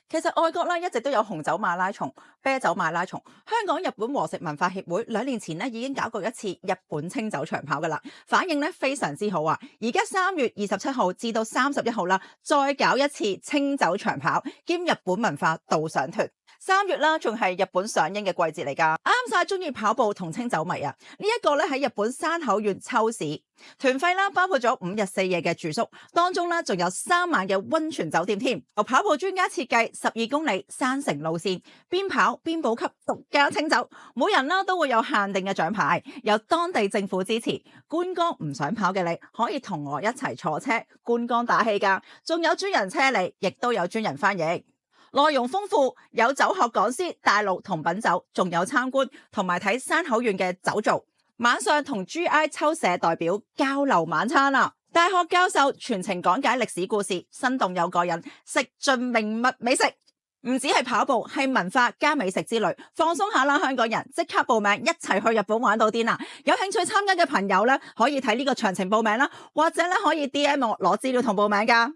其實外國咧一直都有紅酒馬拉松、啤酒馬拉松。香港日本和食文化協會2年前咧已經搞過一次日本清酒長跑噶啦，反應咧非常之好啊！而家3月27號至到31號啦，再搞一次清酒長跑兼日本文化導賞團。3月啦，仲係日本賞櫻嘅季節嚟噶，啱晒中意跑步同清酒迷啊！呢一個咧喺日本山口縣秋市，團費啦包括咗5日4夜嘅住宿，當中啦仲有3晚嘅溫泉酒店添。由跑步專家設計12公里山城路線，邊跑邊補給獨家清酒，每人啦都會有限定嘅獎牌，由當地政府支持。觀光唔想跑嘅你，可以同我一齊坐車觀光打氣噶，仲有專人車嚟，亦都有專人翻譯。內容豐富，有酒學講師帶路同品酒，仲有參觀同埋睇山口縣嘅酒造。晚上同 GI 秋社代表交流晚餐啊！大學教授全程講解歷史故事，生動又過癮，食盡名物美食。唔止係跑步，係文化加美食之旅，放鬆下啦，香港人即刻報名一齊去日本玩到癲啦！有興趣參加嘅朋友咧，可以睇呢個詳情報名啦，或者咧可以 DM 我攞資料同報名噶。